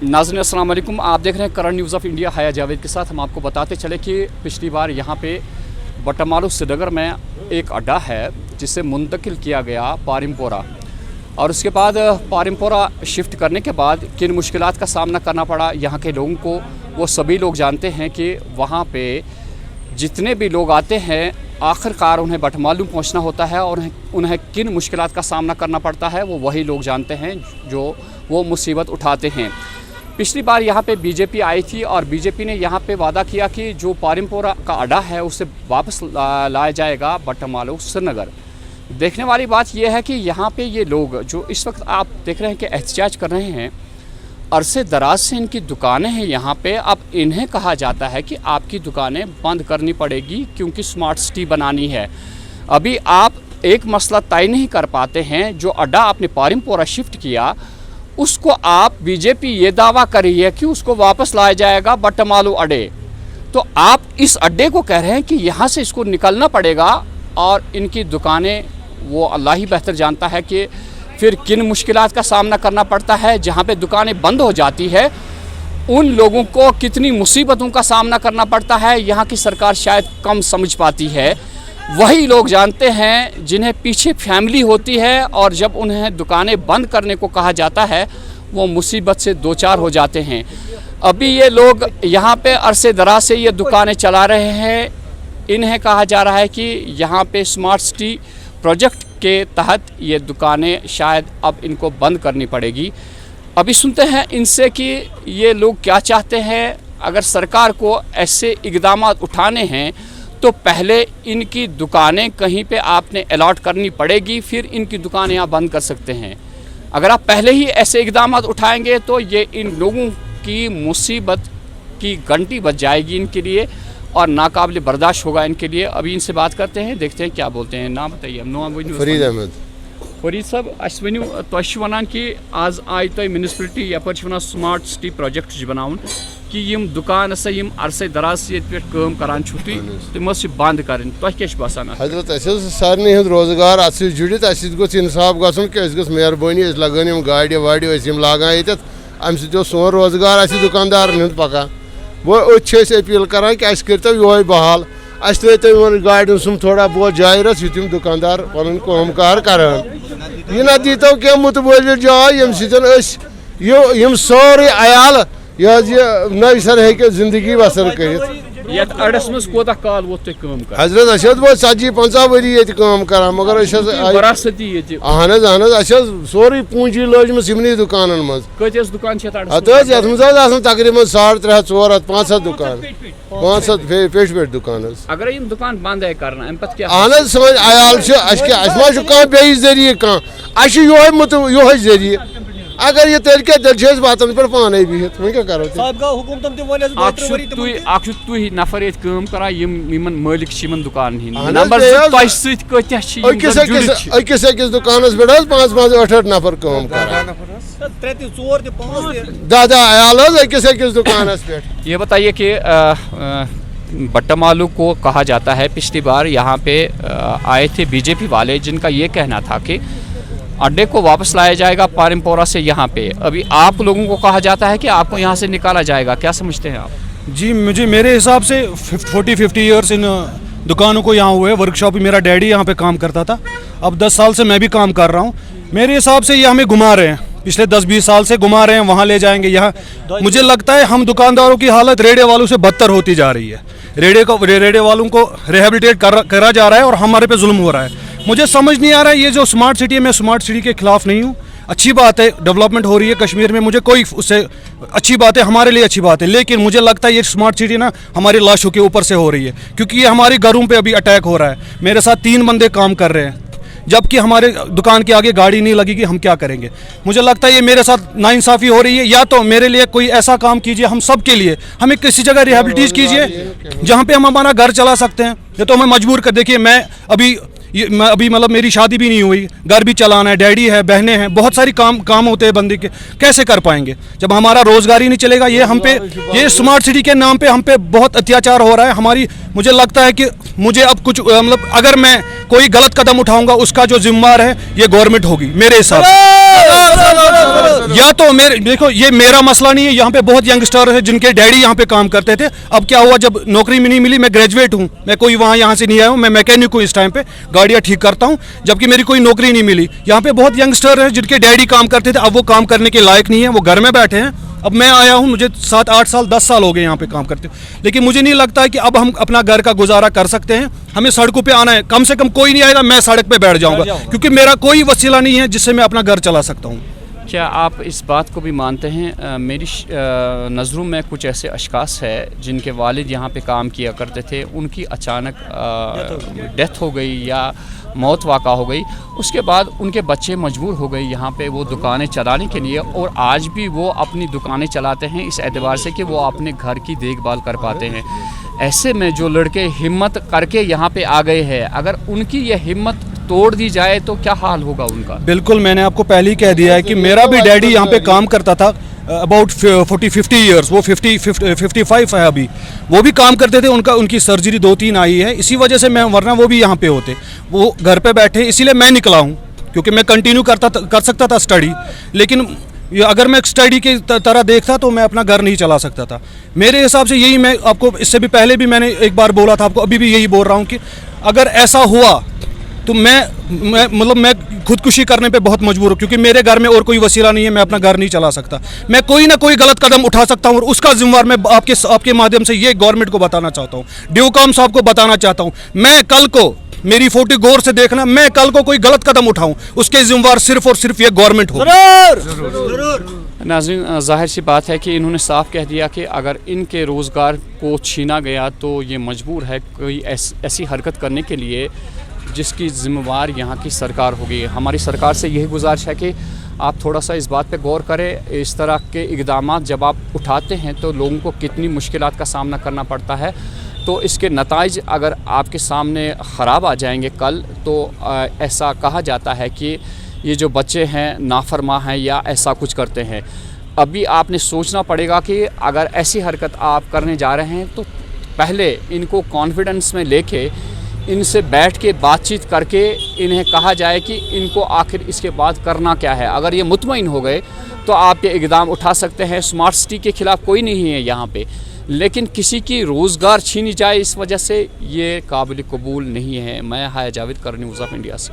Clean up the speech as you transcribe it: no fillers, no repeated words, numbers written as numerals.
नाज़रीन अस्सलाम वालेकुम, आप देख रहे हैं करंट न्यूज़ ऑफ इंडिया। हया जावेद के साथ हम आपको बताते चले कि पिछली बार यहाँ पे बट्टामालू श्रीनगर में एक अड्डा है जिसे मुंतकिल किया गया पारिमपोरा, और उसके बाद पारिमपोरा शिफ्ट करने के बाद किन मुश्किलात का सामना करना पड़ा यहाँ के लोगों को, वो सभी लोग जानते हैं कि वहाँ पे जितने भी लोग आते हैं आखिरकार उन्हें बट्टामालू पहुँचना होता है और उन्हें किन मुश्किलात का सामना करना पड़ता है वो वही लोग जानते हैं जो वो मुसीबत उठाते हैं। पिछली बार यहाँ पे बीजेपी आई थी और बीजेपी ने यहाँ पे वादा किया कि जो पारिमपोरा का अड्डा है उसे वापस लाया जाएगा बट्टामालू श्रीनगर। देखने वाली बात यह है कि यहाँ पे ये लोग जो इस वक्त आप देख रहे हैं कि एहतजाज कर रहे हैं, अरसे दराज से इनकी दुकानें हैं यहाँ पे। अब इन्हें कहा जाता है कि आपकी दुकानें बंद करनी पड़ेगी क्योंकि स्मार्ट सिटी बनानी है। अभी आप एक मसला तय नहीं कर पाते हैं, जो अड्डा आपने पारिमपोरा शिफ्ट किया उसको आप बीजेपी ये दावा कर रही है कि उसको वापस लाया जाएगा बट्टामालू अड्डे, तो आप इस अड्डे को कह रहे हैं कि यहाँ से इसको निकलना पड़ेगा और इनकी दुकानें, वो अल्लाह ही बेहतर जानता है कि फिर किन मुश्किलात का सामना करना पड़ता है। जहाँ पे दुकानें बंद हो जाती है उन लोगों को कितनी मुसीबतों का सामना करना पड़ता है, यहाँ की सरकार शायद कम समझ पाती है। वही लोग जानते हैं जिन्हें पीछे फैमिली होती है और जब उन्हें दुकानें बंद करने को कहा जाता है वो मुसीबत से दो चार हो जाते हैं। अभी ये लोग यहाँ पे अरसे दराज से ये दुकानें चला रहे हैं। इन्हें कहा जा रहा है कि यहाँ पे स्मार्ट सिटी प्रोजेक्ट के तहत ये दुकानें शायद अब इनको बंद करनी पड़ेगी। अभी सुनते हैं इनसे कि ये लोग क्या चाहते हैं। अगर सरकार को ऐसे इक़दाम उठाने हैं तो पहले इनकी दुकानें कहीं पे आपने अलॉट करनी पड़ेगी, फिर इनकी दुकानें आप बंद कर सकते हैं। अगर आप पहले ही ऐसे इक़दाम उठाएंगे तो ये इन लोगों की मुसीबत की घंटी बज जाएगी इनके लिए और नाकाबिल बर्दाश्त होगा इनके लिए। अभी इनसे बात करते हैं, देखते हैं क्या बोलते हैं। नाम बताइए। फरीद अहमद। फरीद साहब, अस वनु तुम वन कि आज आय तुम म्यूनसिपलिटी यप वन स्मार्ट सिटी प्रोजेक्ट बनावन कि यम दुकान सा यम अरसे दराज से पे काम करान तुम बंद कर क्या बसान? हजरत सारे हूँ रोजगार अत जुड़ित गोस इंसाफ गसन कि मेहरबानी लगान गाड़ वाड़ लागान ये अम सोन रोजगार दुकानदार हूँ पकान। वो अपील करान कि करो यो बहाल, तो गाड़ियों सुम थोड़ा बहुत जाय रस युम दुकानदार पन कम कार करान। यह ना दीतो क्या मुतबादिल जाय यम सोरे अयाल नई सर हे जिंदगी बसर कर। हजरत अशद वो 40-50 वरी ये काम मगर सोरी पूंजी लजम इमनी दुकान मज तकरीबन 350-400 500 दुकान 500 पेट दुकान। अगर यम दुकान बंद है करना अहन समझ अयाल कह बे जरिए कह यो जरिए अगर ये तेल के दिल बातन पे पाने बिहत वो क्या करो तुई नफर ये काम करान मालिक दुकान अकिस दुकान पे 5-5 8 नफर काम करान 10 अयाल अकिस दुकान पे। ये बताइए कि बट्टामालू को कहा जाता है पिछली बार यहाँ पे आए थे बीजेपी वाले, जिनका ये कहना था कि अड्डे को वापस लाया जाएगा पारिमपोरा से यहाँ पे। अभी आप लोगों को कहा जाता है कि आपको यहाँ से निकाला जाएगा, क्या समझते हैं आप? जी मेरे हिसाब से 40-50 ईयर्स इन दुकानों को यहाँ हुए। वर्कशॉप मेरा डैडी यहाँ पे काम करता था, अब 10 साल से मैं भी काम कर रहा हूँ। मेरे हिसाब से ये हमें घुमा रहे हैं, पिछले 10-20 साल से घुमा रहे हैं, वहाँ ले जाएंगे यहाँ। मुझे लगता है हम दुकानदारों की हालत रेड़े वालों से बदतर होती जा रही है। रेड़े वालों को रिहेबिलिटेट करा जा रहा है और हमारे पे जुल्म हो रहा है। मुझे समझ नहीं आ रहा है ये जो स्मार्ट सिटी है, मैं स्मार्ट सिटी के खिलाफ नहीं हूँ। अच्छी बात है, डेवलपमेंट हो रही है कश्मीर में, मुझे कोई उससे अच्छी बात है, हमारे लिए अच्छी बात है। लेकिन मुझे लगता है ये स्मार्ट सिटी ना हमारी लाशों के ऊपर से हो रही है, क्योंकि ये हमारे घरों पे अभी अटैक हो रहा है। मेरे साथ 3 बंदे काम कर रहे हैं, जबकि हमारे दुकान के आगे गाड़ी नहीं लगेगी, हम क्या करेंगे? मुझे लगता है ये मेरे साथ नाइंसाफ़ी हो रही है। या तो मेरे लिए कोई ऐसा काम कीजिए, हम सब के लिए हमें किसी जगह रिहेबिलिटेट कीजिए जहाँ पे हम हमारा घर चला सकते हैं। ये तो हमें मजबूर कर, देखिए मैं अभी मतलब मेरी शादी भी नहीं हुई, घर भी चलाना है, डैडी है, बहनें हैं, बहुत सारी काम होते हैं बंदे के, कैसे कर पाएंगे जब हमारा रोजगार ही नहीं चलेगा? ये हम पे, ये स्मार्ट सिटी के नाम पे हम पे बहुत अत्याचार हो रहा है हमारी। मुझे लगता है कि मुझे अब कुछ मतलब अगर मैं कोई गलत कदम उठाऊंगा उसका जो जिम्मेदार है ये गवर्नमेंट होगी मेरे हिसाब से। या तो मेरे देखो ये मेरा मसला नहीं है, यहाँ पे बहुत यंगस्टर है जिनके डैडी यहाँ पे काम करते थे। अब क्या हुआ, जब नौकरी नहीं मिली, मैं ग्रेजुएट हूँ, मैं कोई वहाँ यहाँ से नहीं आया हूँ, मैं मैकेनिक हूँ, इस टाइम पे गाड़ियाँ ठीक करता हूँ, जबकि मेरी कोई नौकरी नहीं मिली। यहाँ पे बहुत यंगस्टर हैं जिनके डैडी काम करते थे, अब वो काम करने के लायक नहीं है, वो घर में बैठे हैं। अब मैं आया हूँ, मुझे 7-8 साल 10 साल हो गए यहाँ पे काम करते हुए, लेकिन मुझे नहीं लगता है कि अब हम अपना घर का गुजारा कर सकते हैं। हमें सड़कों पे आना है, कम से कम कोई नहीं आएगा, मैं सड़क पे बैठ जाऊँगा, क्योंकि मेरा कोई वसीला नहीं है जिससे मैं अपना घर चला सकता हूँ। क्या आप इस बात को भी मानते हैं, मेरी नज़रों में कुछ ऐसे अशखास है जिनके वालिद यहाँ पे काम किया करते थे, उनकी अचानक डेथ हो गई या मौत वाक़ा हो गई, उसके बाद उनके बच्चे मजबूर हो गए यहाँ पे वो दुकानें चलाने के लिए, और आज भी वो अपनी दुकानें चलाते हैं इस एतबार से कि वो अपने घर की देखभाल कर पाते हैं। ऐसे में जो लड़के हिम्मत करके यहाँ पे आ गए हैं, अगर उनकी ये हिम्मत तोड़ दी जाए तो क्या हाल होगा उनका? बिल्कुल, मैंने आपको पहले ही कह दिया है कि मेरा भी डैडी यहाँ पे काम करता था अबाउट 40-50 ईयर्स, वो 55 है अभी, वो भी काम करते थे, उनकी सर्जरी 2-3 आई है, इसी वजह से मैं, वरना वो भी यहाँ पे होते, वो घर पे बैठे, इसीलिए मैं निकला हूँ, क्योंकि मैं कंटिन्यू कर सकता था स्टडी, लेकिन अगर मैं स्टडी की तरह देखता तो मैं अपना घर नहीं चला सकता था। मेरे हिसाब से यही, मैं आपको इससे भी पहले भी मैंने एक बार बोला था, आपको अभी भी यही बोल रहा हूँ कि अगर ऐसा हुआ तो मैं खुदकुशी करने पे बहुत मजबूर हूँ, क्योंकि मेरे घर में और कोई वसीला नहीं है, मैं अपना घर नहीं चला सकता। मैं कोई ना कोई गलत कदम उठा सकता हूँ, और उसका जिम्मेवार मैं आपके माध्यम से ये गवर्नमेंट को बताना चाहता हूँ, ड्यूकॉम साहब को बताना चाहता हूँ। मैं कल को, मेरी फोटो गौर से देखना, मैं कल को कोई गलत कदम उठाऊँ, उसके जिम्मेवार सिर्फ और सिर्फ ये गवर्नमेंट हो। नाज़रीन, ज़ाहिर सी बात है कि इन्होंने साफ कह दिया कि अगर इनके रोज़गार को छीना गया तो ये मजबूर है कोई ऐसी हरकत करने के लिए जिसकी ज़िम्मेवार यहाँ की सरकार होगी। हमारी सरकार से यही गुजारिश है कि आप थोड़ा सा इस बात पे गौर करें, इस तरह के इक़दामात जब आप उठाते हैं तो लोगों को कितनी मुश्किलात का सामना करना पड़ता है, तो इसके नताइज अगर आपके सामने ख़राब आ जाएंगे कल, तो ऐसा कहा जाता है कि ये जो बच्चे हैं नाफरमा हैं या ऐसा कुछ करते हैं। अभी आपने सोचना पड़ेगा कि अगर ऐसी हरकत आप करने जा रहे हैं तो पहले इनको कॉन्फिडेंस में लेके इनसे बैठ के बातचीत करके इन्हें कहा जाए कि इनको आखिर इसके बाद करना क्या है। अगर ये मुतमईन हो गए तो आप ये इक़दाम उठा सकते हैं। स्मार्ट सिटी के ख़िलाफ़ कोई नहीं है यहाँ पे, लेकिन किसी की रोज़गार छीनी जाए इस वजह से ये काबिल कबूल नहीं है। मैं हाया Javed, current news of India से।